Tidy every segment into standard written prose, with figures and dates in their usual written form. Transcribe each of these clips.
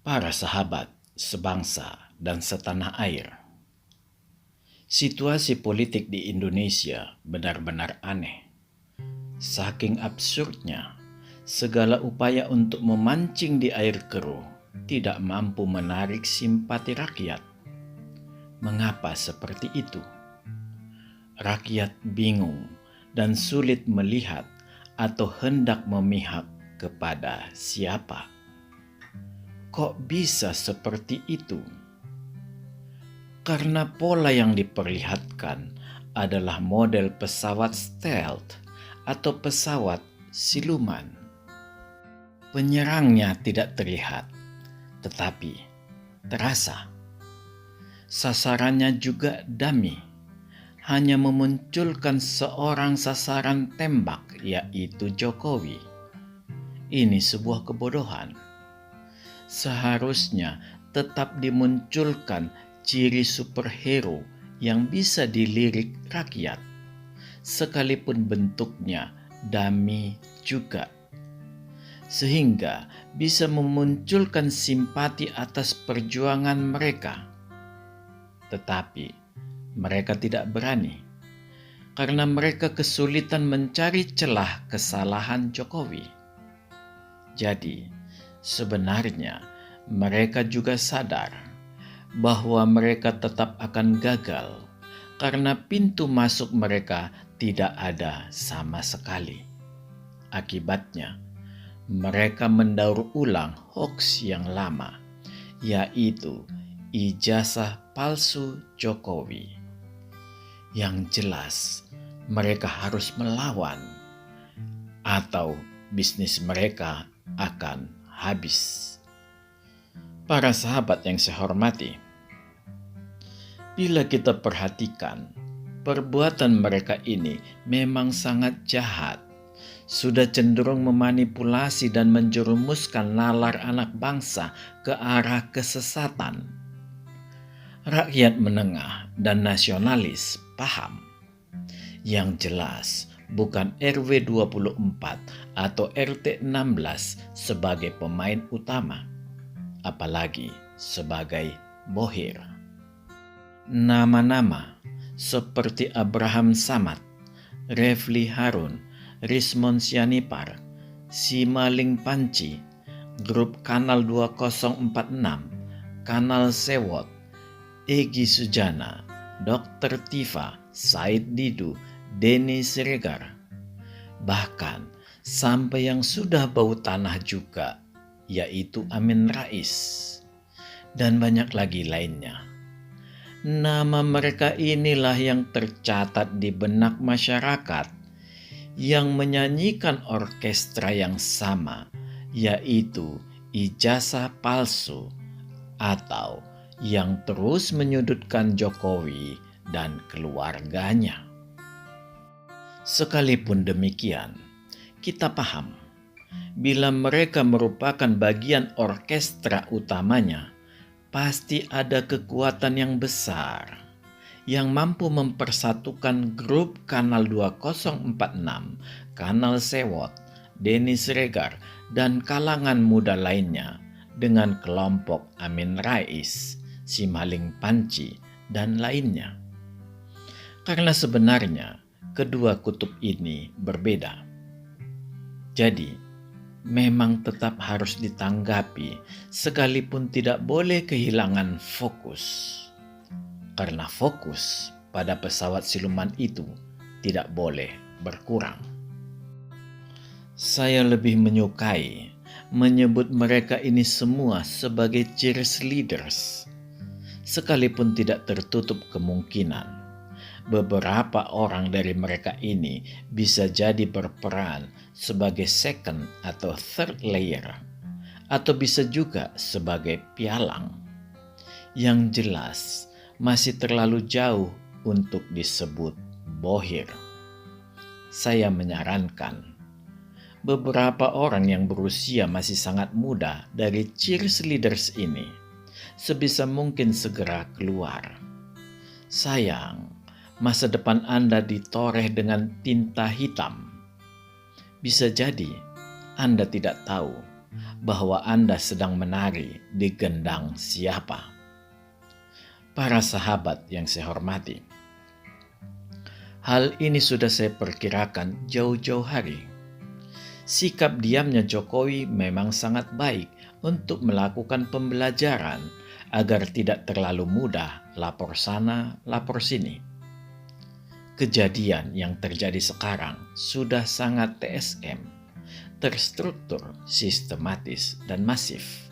Para sahabat, sebangsa, dan setanah air. Situasi politik di Indonesia benar-benar aneh. Saking absurdnya, segala upaya untuk memancing di air keruh tidak mampu menarik simpati rakyat. Mengapa seperti itu? Rakyat bingung dan sulit melihat atau hendak memihak kepada siapa. Kok bisa seperti itu? Karena pola yang diperlihatkan adalah model pesawat stealth atau pesawat siluman. Penyerangnya tidak terlihat, tetapi terasa. Sasarannya juga dummy, hanya memunculkan seorang sasaran tembak, yaitu Jokowi. Ini sebuah kebodohan. Seharusnya tetap dimunculkan ciri superhero yang bisa dilirik rakyat, sekalipun bentuknya dummy juga, sehingga bisa memunculkan simpati atas perjuangan mereka. Tetapi mereka tidak berani, karena mereka kesulitan mencari celah kesalahan Jokowi. Jadi, sebenarnya mereka juga sadar bahwa mereka tetap akan gagal karena pintu masuk mereka tidak ada sama sekali. Akibatnya, mereka mendaur ulang hoaks yang lama, yaitu ijazah palsu Jokowi. Yang jelas, mereka harus melawan atau bisnis mereka akan habis. Para sahabat yang saya hormati, bila kita perhatikan, perbuatan mereka ini memang sangat jahat, sudah cenderung memanipulasi dan menjerumuskan nalar anak bangsa ke arah kesesatan. Rakyat menengah dan nasionalis paham. Yang jelas, bukan RW 24 atau RT 16 sebagai pemain utama, apalagi sebagai bohir. Nama-nama seperti Abraham Samad, Refli Harun, Rismon Sianipar, Simaling Panci, Grup Kanal 2046, Kanal Sewot, Egy Sujana, Dr. Tifa, Said Didu, Denny Siregar, bahkan sampai yang sudah bau tanah juga, yaitu Amin Rais, dan banyak lagi lainnya. Nama mereka inilah yang tercatat di benak masyarakat yang menyanyikan orkestra yang sama, yaitu ijazah palsu, atau yang terus menyudutkan Jokowi dan keluarganya. Sekalipun demikian, kita paham bila mereka merupakan bagian orkestra utamanya, pasti ada kekuatan yang besar yang mampu mempersatukan grup Kanal 2046, Kanal Sewot, Denny Siregar, dan kalangan muda lainnya dengan kelompok Amin Rais, Simaling Panci, dan lainnya. Karena sebenarnya kedua kutub ini berbeda. Jadi, memang tetap harus ditanggapi sekalipun tidak boleh kehilangan fokus. Karena fokus pada pesawat siluman itu tidak boleh berkurang. Saya lebih menyukai menyebut mereka ini semua sebagai cheerleaders, sekalipun tidak tertutup kemungkinan beberapa orang dari mereka ini bisa jadi berperan sebagai second atau third layer, atau bisa juga sebagai pialang. Yang jelas, masih terlalu jauh untuk disebut bohir. Saya menyarankan beberapa orang yang berusia masih sangat muda dari cheerleaders ini sebisa mungkin segera keluar. Sayang, masa depan Anda ditoreh dengan tinta hitam. Bisa jadi Anda tidak tahu bahwa Anda sedang menari di gendang siapa. Para sahabat yang saya hormati, hal ini sudah saya perkirakan jauh-jauh hari. Sikap diamnya Jokowi memang sangat baik untuk melakukan pembelajaran agar tidak terlalu mudah lapor sana, lapor sini. Kejadian yang terjadi sekarang sudah sangat TSM, terstruktur, sistematis, dan masif.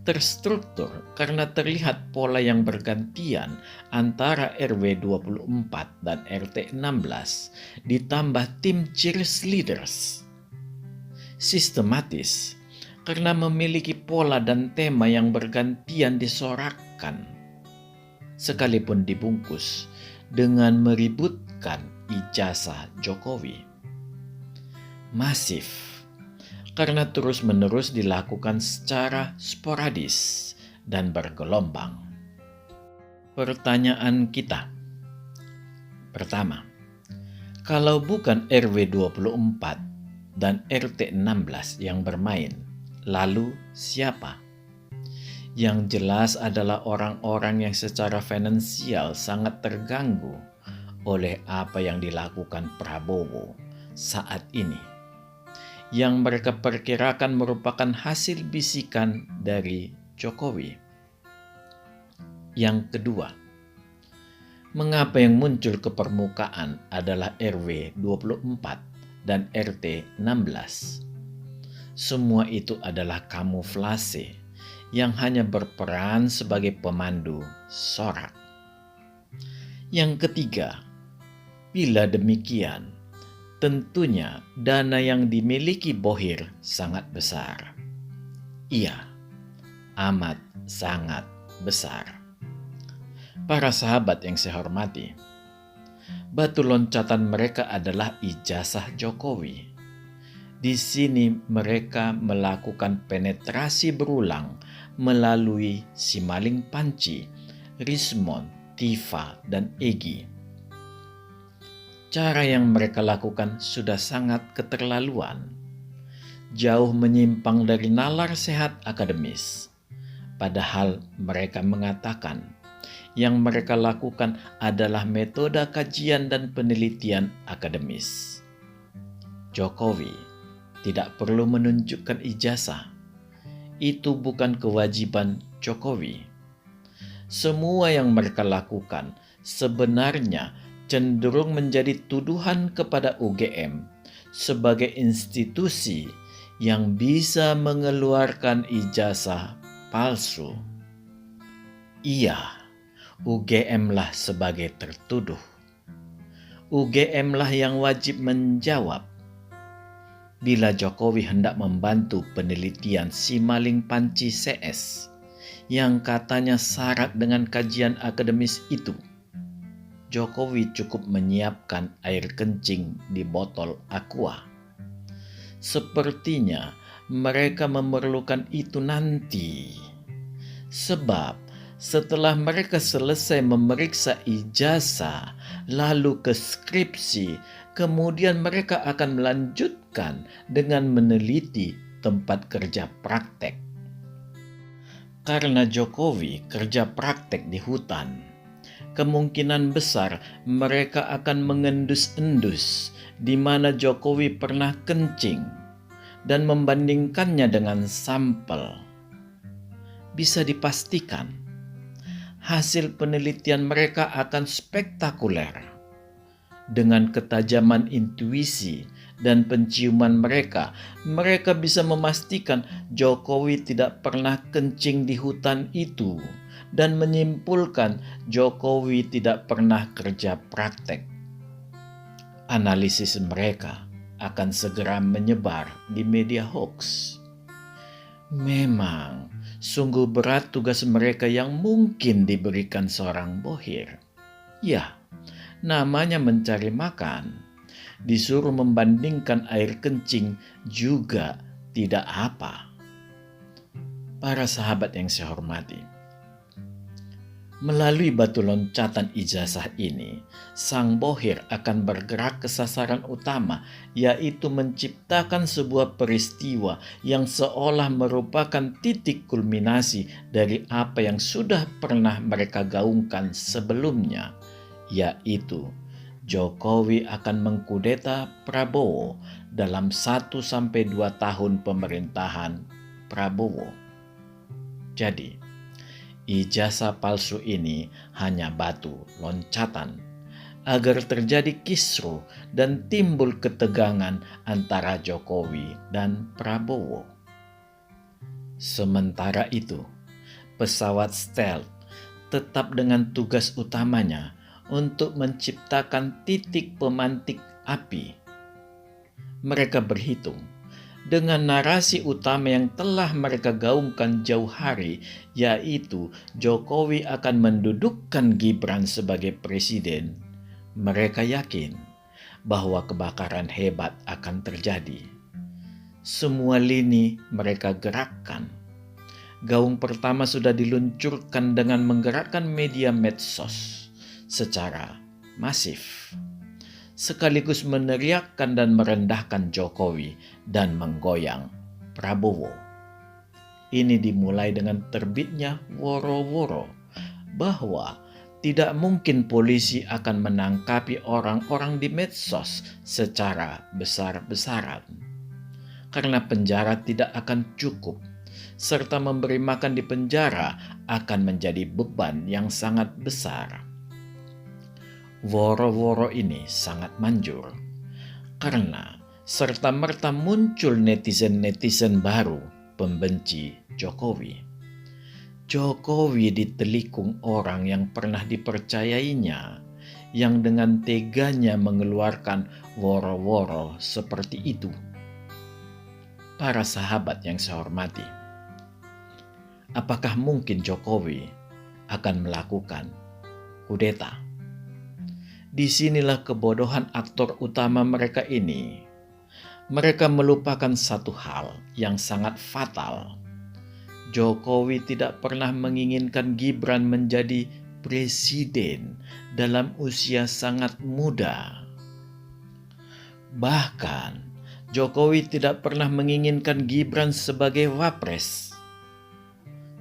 Terstruktur karena terlihat pola yang bergantian antara RW 24 dan RT 16 ditambah tim cheerleaders. Sistematis karena memiliki pola dan tema yang bergantian disorakkan, sekalipun dibungkus dengan meributkan ijazah Jokowi. Masif karena terus-menerus dilakukan secara sporadis dan bergelombang. Pertanyaan kita. Pertama, kalau bukan RW 24 dan RT 16 yang bermain, lalu siapa? Yang jelas adalah orang-orang yang secara finansial sangat terganggu oleh apa yang dilakukan Prabowo saat ini, yang mereka perkirakan merupakan hasil bisikan dari Jokowi. Yang kedua, mengapa yang muncul ke permukaan adalah RW 24 dan RT 16? Semua itu adalah kamuflase yang hanya berperan sebagai pemandu sorak. Yang ketiga, bila demikian, tentunya dana yang dimiliki Bohir sangat besar. Iya, amat sangat besar. Para sahabat yang saya hormati, batu loncatan mereka adalah ijazah Jokowi. Di sini mereka melakukan penetrasi berulang melalui Simalingpaci, Panci, Rismon, Tifa, dan Egy. Cara yang mereka lakukan sudah sangat keterlaluan, jauh menyimpang dari nalar sehat akademis. Padahal mereka mengatakan yang mereka lakukan adalah metode kajian dan penelitian akademis. Jokowi tidak perlu menunjukkan ijazah. Itu bukan kewajiban Jokowi. Semua yang mereka lakukan sebenarnya cenderung menjadi tuduhan kepada UGM sebagai institusi yang bisa mengeluarkan ijazah palsu. Iya, UGM-lah sebagai tertuduh. UGM-lah yang wajib menjawab. Bila Jokowi hendak membantu penelitian Simalingpaci CS yang katanya syarat dengan kajian akademis itu, Jokowi cukup menyiapkan air kencing di botol aqua. Sepertinya mereka memerlukan itu nanti. Sebab setelah mereka selesai memeriksa ijazah, lalu ke skripsi, kemudian mereka akan melanjutkan dengan meneliti tempat kerja praktek. Karena Jokowi kerja praktek di hutan, kemungkinan besar mereka akan mengendus-endus di mana Jokowi pernah kencing dan membandingkannya dengan sampel. Bisa dipastikan, hasil penelitian mereka akan spektakuler. Dengan ketajaman intuisi dan penciuman mereka bisa memastikan Jokowi tidak pernah kencing di hutan itu dan menyimpulkan Jokowi tidak pernah kerja praktek. Analisis mereka akan segera menyebar di media hoax. Memang sungguh berat tugas mereka yang mungkin diberikan seorang Bohir. Ya, namanya mencari makan. Disuruh membandingkan air kencing juga tidak apa. Para sahabat yang saya hormati, Melalui batu loncatan ijazah ini, sang bohir akan bergerak ke sasaran utama, yaitu menciptakan sebuah peristiwa yang seolah merupakan titik kulminasi dari apa yang sudah pernah mereka gaungkan sebelumnya, yaitu Jokowi akan mengkudeta Prabowo dalam 1-2 tahun pemerintahan Prabowo. Jadi, ijazah palsu ini hanya batu loncatan agar terjadi kisruh dan timbul ketegangan antara Jokowi dan Prabowo. Sementara itu, pesawat stealth tetap dengan tugas utamanya untuk menciptakan titik pemantik api. Mereka berhitung dengan narasi utama yang telah mereka gaungkan jauh hari, yaitu Jokowi akan mendudukkan Gibran sebagai presiden. Mereka yakin bahwa kebakaran hebat akan terjadi. Semua lini mereka gerakkan. Gaung pertama sudah diluncurkan dengan menggerakkan media medsos secara masif, sekaligus meneriakkan dan merendahkan Jokowi dan menggoyang Prabowo. Ini dimulai dengan terbitnya woro-woro bahwa tidak mungkin polisi akan menangkapi orang-orang di medsos secara besar-besaran, karena penjara tidak akan cukup, serta memberi makan di penjara akan menjadi beban yang sangat besar. Woro-woro ini sangat manjur karena serta-merta muncul netizen-netizen baru pembenci Jokowi. Jokowi ditelikung orang yang pernah dipercayainya, yang dengan teganya mengeluarkan woro-woro seperti itu. Para sahabat yang saya hormati, apakah mungkin Jokowi akan melakukan kudeta? Disinilah kebodohan aktor utama mereka ini. Mereka melupakan satu hal yang sangat fatal. Jokowi tidak pernah menginginkan Gibran menjadi presiden dalam usia sangat muda. Bahkan, Jokowi tidak pernah menginginkan Gibran sebagai wapres.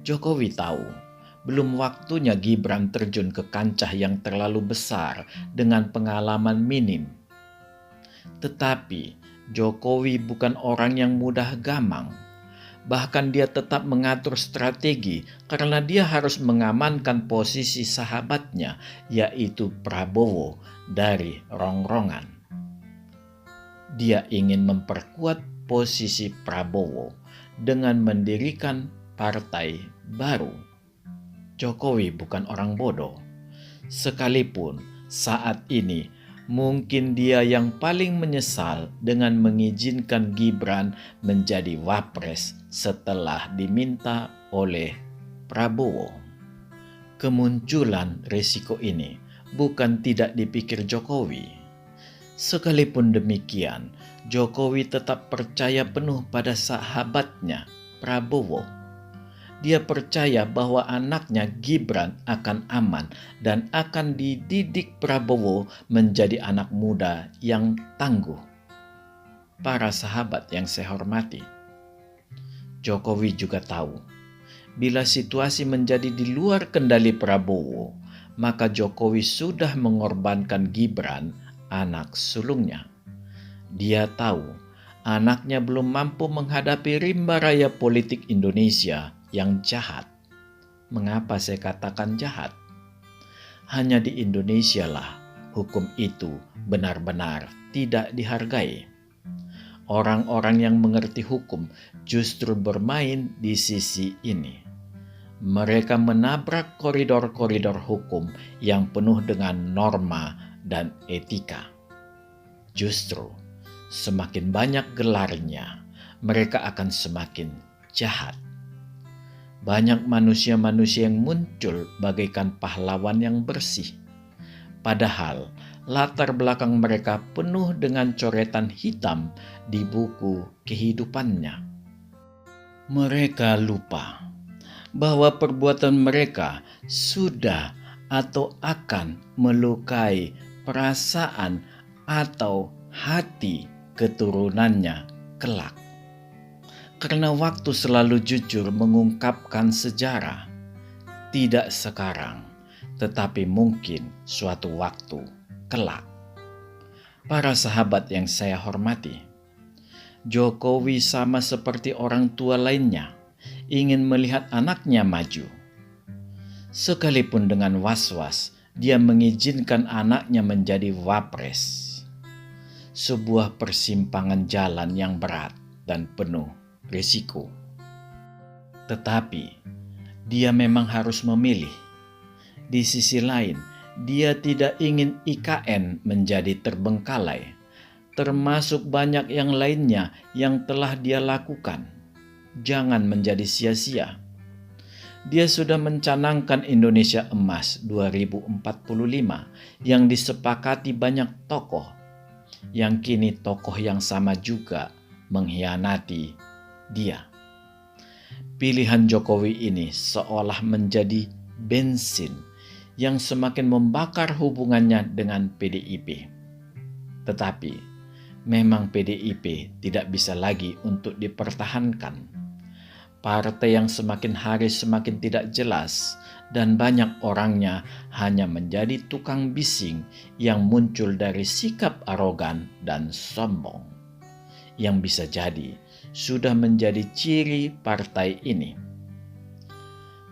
Jokowi tahu belum waktunya Gibran terjun ke kancah yang terlalu besar dengan pengalaman minim. Tetapi Jokowi bukan orang yang mudah gamang. Bahkan dia tetap mengatur strategi karena dia harus mengamankan posisi sahabatnya, yaitu Prabowo, dari rongrongan. Dia ingin memperkuat posisi Prabowo dengan mendirikan partai baru. Jokowi bukan orang bodoh, sekalipun saat ini mungkin dia yang paling menyesal dengan mengizinkan Gibran menjadi wapres setelah diminta oleh Prabowo. Kemunculan risiko ini bukan tidak dipikir Jokowi. Sekalipun demikian, Jokowi tetap percaya penuh pada sahabatnya Prabowo. Dia percaya bahwa anaknya Gibran akan aman dan akan dididik Prabowo menjadi anak muda yang tangguh. Para sahabat yang saya hormati, Jokowi juga tahu bila situasi menjadi di luar kendali Prabowo, maka Jokowi sudah mengorbankan Gibran, anak sulungnya. Dia tahu anaknya belum mampu menghadapi rimba raya politik Indonesia yang jahat. Mengapa saya katakan jahat? Hanya di Indonesia lah hukum itu benar-benar tidak dihargai. Orang-orang yang mengerti hukum justru bermain di sisi ini. Mereka menabrak koridor-koridor hukum yang penuh dengan norma dan etika. Justru semakin banyak gelarnya, mereka akan semakin jahat. Banyak manusia-manusia yang muncul bagaikan pahlawan yang bersih. Padahal latar belakang mereka penuh dengan coretan hitam di buku kehidupannya. Mereka lupa bahwa perbuatan mereka sudah atau akan melukai perasaan atau hati keturunannya kelak. Karena waktu selalu jujur mengungkapkan sejarah, tidak sekarang, tetapi mungkin suatu waktu kelak. Para sahabat yang saya hormati, Jokowi sama seperti orang tua lainnya, ingin melihat anaknya maju. Sekalipun dengan was-was, dia mengizinkan anaknya menjadi wapres. Sebuah persimpangan jalan yang berat dan penuh risiko. Tetapi, dia memang harus memilih. Di sisi lain, dia tidak ingin IKN menjadi terbengkalai, termasuk banyak yang lainnya yang telah dia lakukan. Jangan menjadi sia-sia. Dia sudah mencanangkan Indonesia Emas 2045 yang disepakati banyak tokoh, yang kini tokoh yang sama juga mengkhianati dia. Pilihan Jokowi ini seolah menjadi bensin yang semakin membakar hubungannya dengan PDIP. Tetapi memang PDIP tidak bisa lagi untuk dipertahankan. Partai yang semakin hari semakin tidak jelas dan banyak orangnya hanya menjadi tukang bising yang muncul dari sikap arogan dan sombong, yang bisa jadi sudah menjadi ciri partai ini.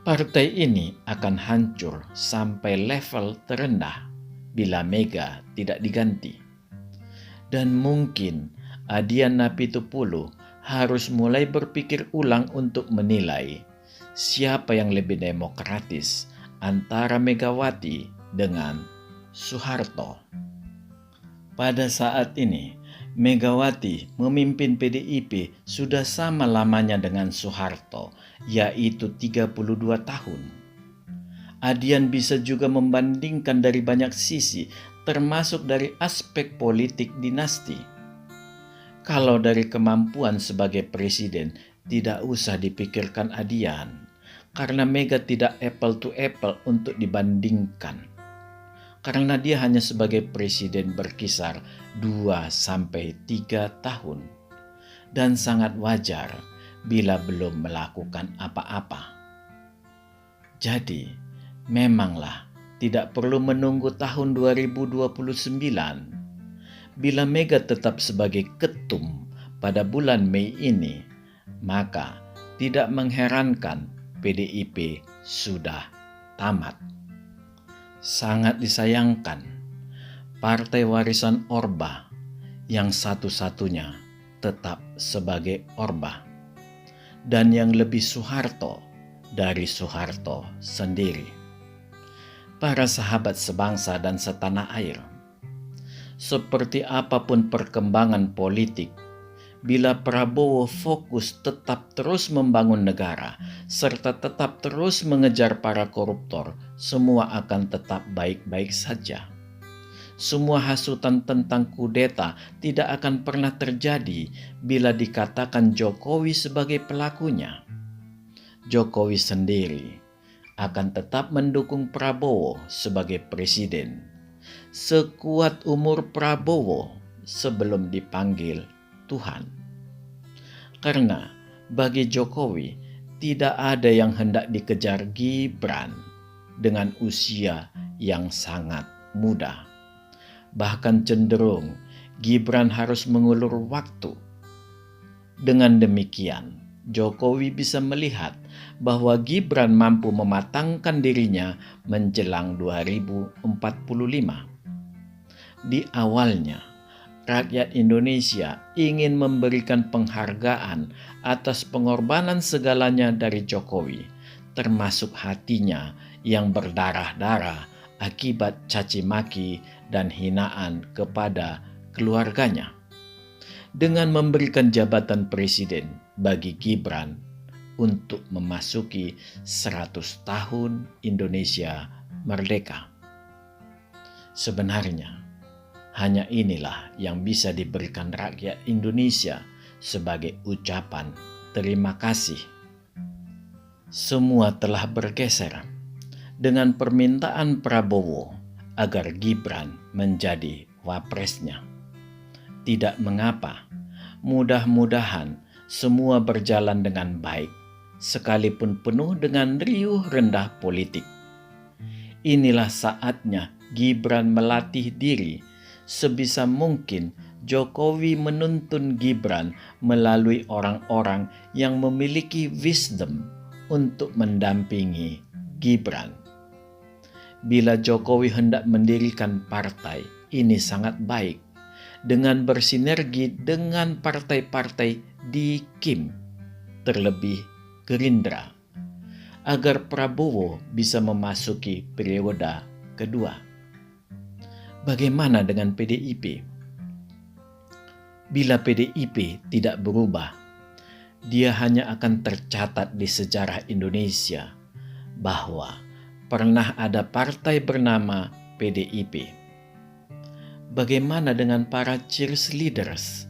Partai ini akan hancur sampai level terendah bila Mega tidak diganti. Dan mungkin Adian Apitupulu harus mulai berpikir ulang untuk menilai siapa yang lebih demokratis antara Megawati dengan Soeharto. Pada saat ini, Megawati memimpin PDIP sudah sama lamanya dengan Soeharto, yaitu 32 tahun. Adian bisa juga membandingkan dari banyak sisi, termasuk dari aspek politik dinasti. Kalau dari kemampuan sebagai presiden, tidak usah dipikirkan Adian, karena Mega tidak apple to apple untuk dibandingkan. Karena dia hanya sebagai presiden berkisar 2-3 tahun, dan sangat wajar bila belum melakukan apa-apa. Jadi, memanglah tidak perlu menunggu tahun 2029. Bila Mega tetap sebagai ketum pada bulan Mei ini, maka tidak mengherankan PDIP sudah tamat. Sangat disayangkan, partai warisan Orba yang satu-satunya tetap sebagai Orba, dan yang lebih Soeharto dari Soeharto sendiri. Para sahabat sebangsa dan setanah air, seperti apapun perkembangan politik, bila Prabowo fokus tetap terus membangun negara, serta tetap terus mengejar para koruptor, semua akan tetap baik-baik saja. Semua hasutan tentang kudeta tidak akan pernah terjadi bila dikatakan Jokowi sebagai pelakunya. Jokowi sendiri akan tetap mendukung Prabowo sebagai presiden sekuat umur Prabowo sebelum dipanggil Tuhan. Karena bagi Jokowi tidak ada yang hendak dikejar Gibran dengan usia yang sangat muda. Bahkan cenderung Gibran harus mengulur waktu. Dengan demikian, Jokowi bisa melihat bahwa Gibran mampu mematangkan dirinya menjelang 2045. Di awalnya, rakyat Indonesia ingin memberikan penghargaan atas pengorbanan segalanya dari Jokowi, termasuk hatinya yang berdarah-darah akibat caci maki dan hinaan kepada keluarganya, dengan memberikan jabatan presiden bagi Gibran untuk memasuki 100 tahun Indonesia merdeka. Sebenarnya, hanya inilah yang bisa diberikan rakyat Indonesia sebagai ucapan terima kasih. Semua telah bergeser dengan permintaan Prabowo agar Gibran menjadi wapresnya. Tidak mengapa, mudah-mudahan semua berjalan dengan baik, sekalipun penuh dengan riuh rendah politik. Inilah saatnya Gibran melatih diri. Sebisa mungkin Jokowi menuntun Gibran melalui orang-orang yang memiliki wisdom untuk mendampingi Gibran. Bila Jokowi hendak mendirikan partai, ini sangat baik dengan bersinergi dengan partai-partai di KIM, terlebih Gerindra, agar Prabowo bisa memasuki periode kedua. Bagaimana dengan PDIP? Bila PDIP tidak berubah, dia hanya akan tercatat di sejarah Indonesia bahwa pernah ada partai bernama PDIP. Bagaimana dengan para cheerleaders?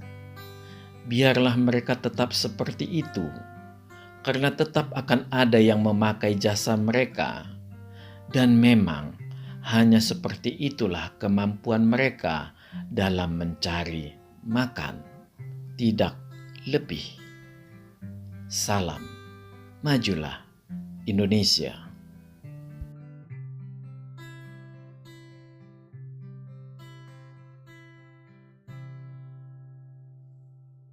Biarlah mereka tetap seperti itu, karena tetap akan ada yang memakai jasa mereka. Dan memang hanya seperti itulah kemampuan mereka dalam mencari makan, tidak lebih. Salam, majulah Indonesia.